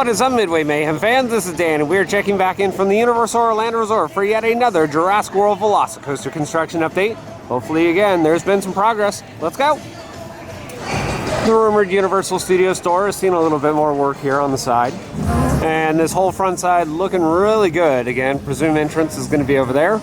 What is up, Midway Mayhem fans? This is Dan, and we're checking back in from the Universal Orlando Resort for yet another Jurassic World VelociCoaster construction update. Hopefully, again, there's been some progress. Let's go! The rumored Universal Studio store has seen a little bit more work here on the side. And this whole front side looking really good. Again, presumed entrance is going to be over there.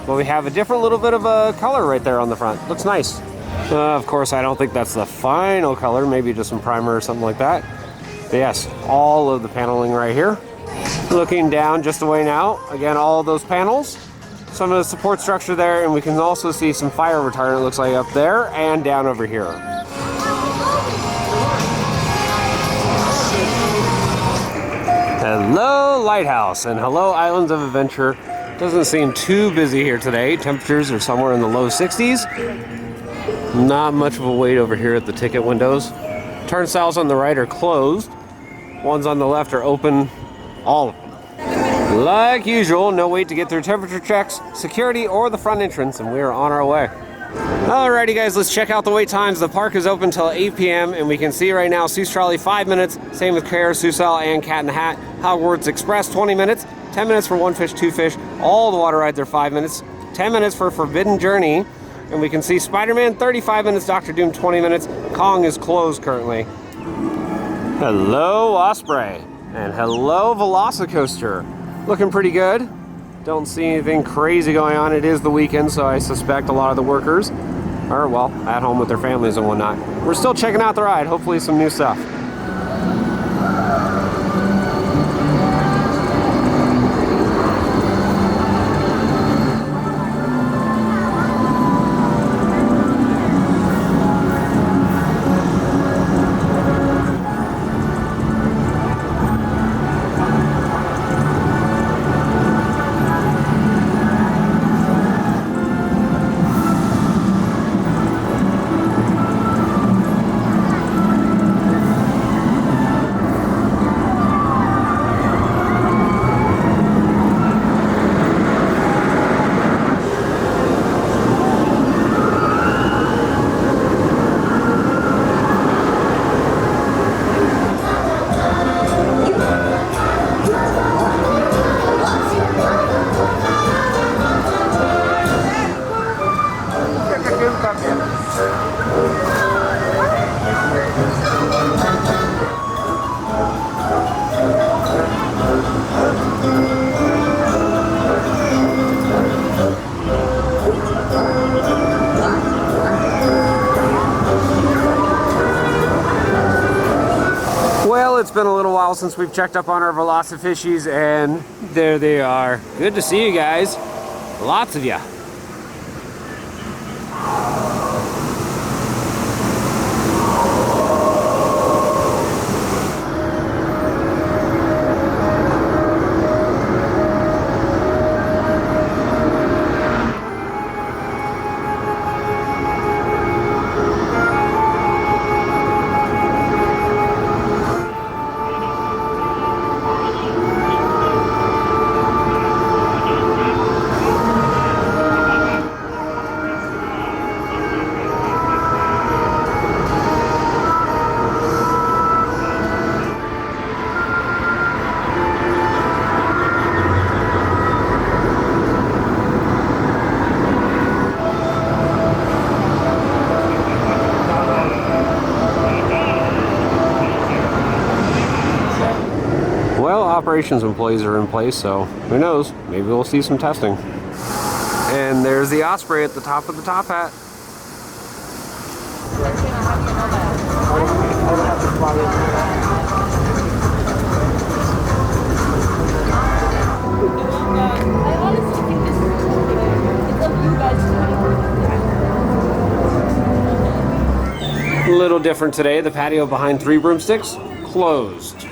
But we have a different little bit of a color right there on the front. Looks nice. Of course, I don't think that's the final color. Maybe just some primer or something like that. But yes, all of the paneling right here. Looking down just away now, again, all of those panels. Some of the support structure there, and we can also see some fire retardant, it looks like, up there and down over here. Hello, Lighthouse, and hello, Islands of Adventure. Doesn't seem too busy here today. Temperatures are somewhere in the low 60s. Not much of a wait over here at the ticket windows. Turnstiles on the right are closed. Ones on the left are open, all of them. Like usual, no wait to get through temperature checks, security, or the front entrance, and we are on our way. Alrighty guys, let's check out the wait times. The park is open until 8 p.m. and we can see right now Seuss Trolley 5 minutes, same with Carousel and Cat in the Hat. Hogwarts Express 20 minutes, 10 minutes for One Fish, Two Fish. All the water rides are 5 minutes, 10 minutes for Forbidden Journey. And we can see Spider-Man 35 minutes, Doctor Doom 20 minutes. Kong is closed currently. Hello Osprey, and hello VelociCoaster. Looking pretty good. Don't see anything crazy going on. It is the weekend, so I suspect a lot of the workers are, well, at home with their families and whatnot. We're still checking out the ride, hopefully some new stuff. Well, it's been a little while since we've checked up on our VelociFishies, and there they are. Good to see you guys. Lots of you. Operations employees are in place, so who knows, maybe we'll see some testing. And there's the Osprey at the top of the top hat. A little different today. The patio behind Three Broomsticks closed.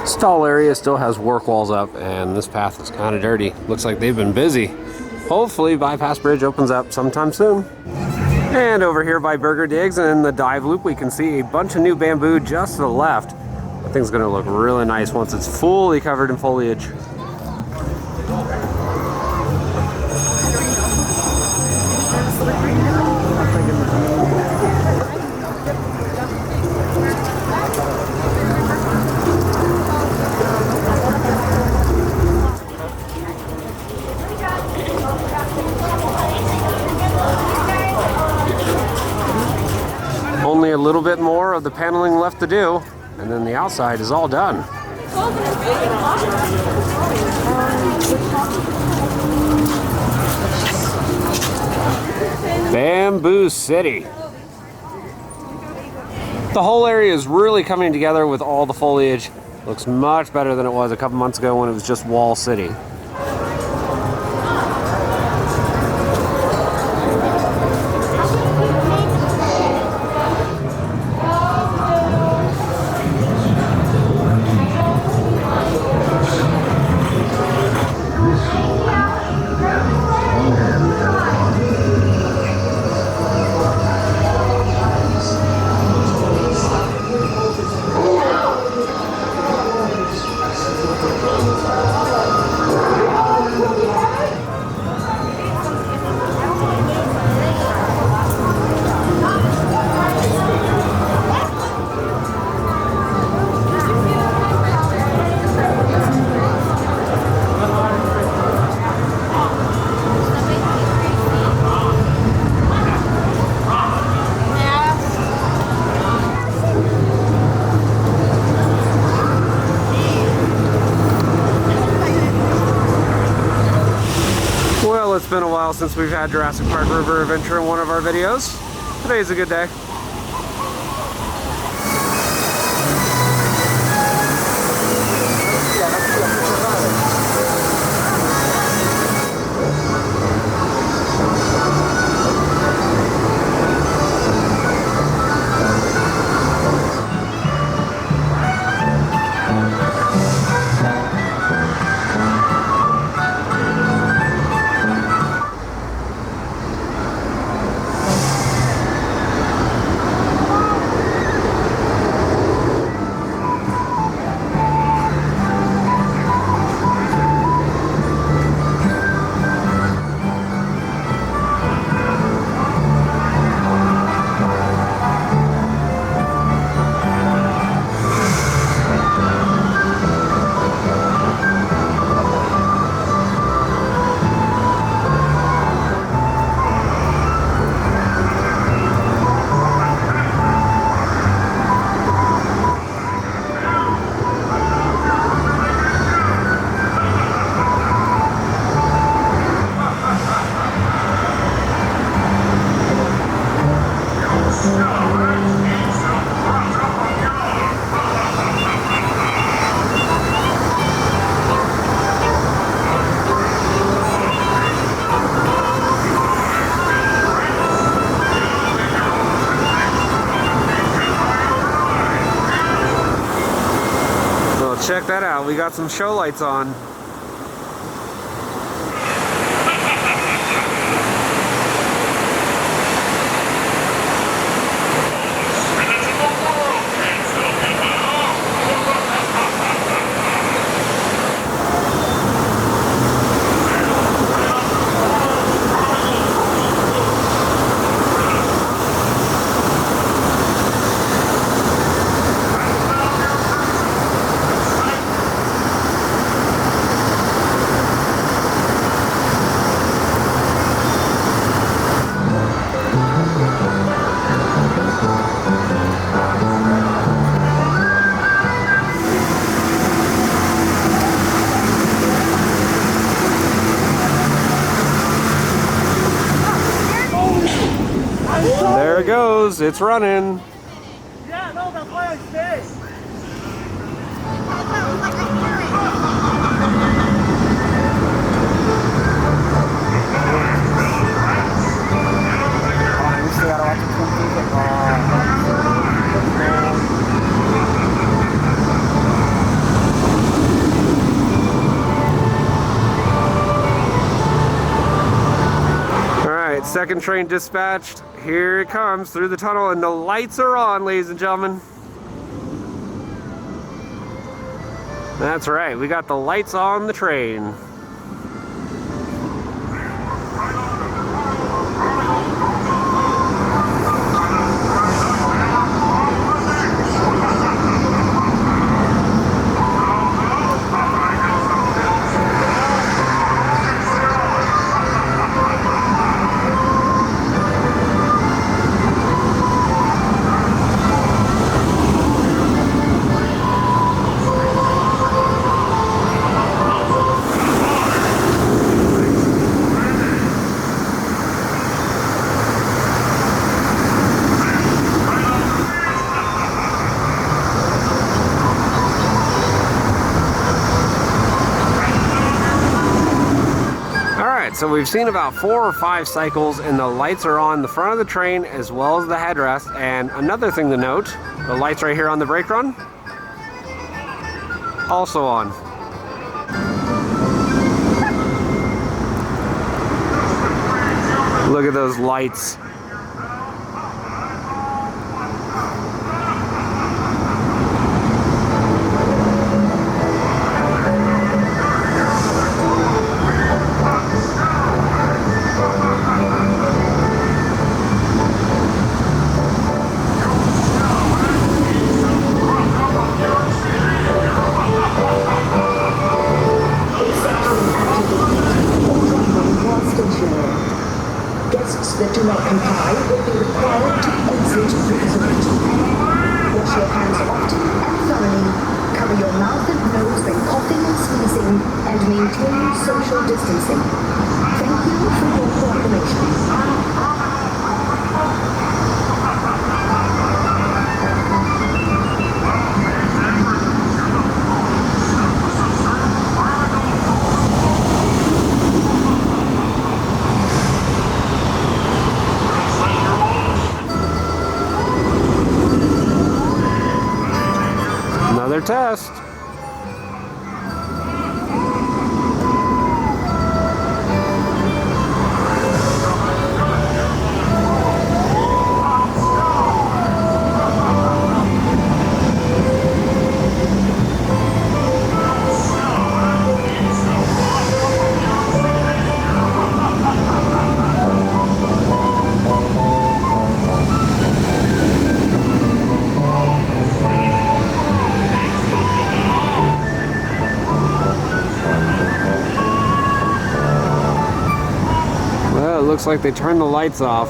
Stall area still has work walls up, and this path is kind of dirty. Looks like they've been busy. Hopefully Bypass Bridge opens up sometime soon. And over here by Burger Digs and the dive loop, we can see a bunch of new bamboo just to the left. Thing's gonna look really nice once it's fully covered in foliage. Only a little bit more of the paneling left to do, and then the outside is all done. Bamboo City. The whole area is really coming together with all the foliage. Looks much better than it was a couple months ago when it was just Wall City. Well, it's been a while since we've had Jurassic Park River Adventure in one of our videos. Today's a good day. Check that out, we got some show lights on. There it goes, it's running. Yeah, no, that's why I stayed. Alright, second train dispatched. Here it comes through the tunnel and the lights are on, ladies and gentlemen. That's right, we got the lights on the train. So we've seen about 4 or 5 cycles and the lights are on the front of the train as well as the headrest. And another thing to note, the lights right here on the brake run, also on. Look at those lights. Guests that do not comply will be required to exit the facility. Wash your hands often and thoroughly. Cover your mouth and nose when coughing and sneezing, and maintain social distancing. Thank you for your cooperation. Another test. Looks like they turned the lights off.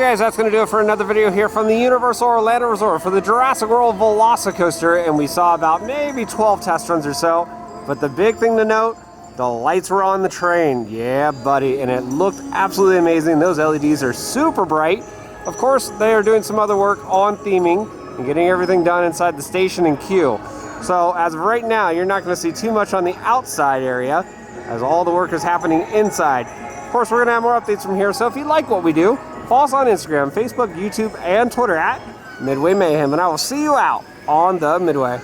guys, that's going to do it for another video here from the Universal Orlando Resort for the Jurassic World VelociCoaster. And we saw about maybe 12 test runs or so. But the big thing to note, the lights were on the train. Yeah, buddy. And it looked absolutely amazing. Those LEDs are super bright. Of course, they are doing some other work on theming and getting everything done inside the station and queue. So as of right now, you're not going to see too much on the outside area as all the work is happening inside. Of course, we're going to have more updates from here. So if you like what we do, follow us on Instagram, Facebook, YouTube, and Twitter at Midway Mayhem. And I will see you out on the Midway.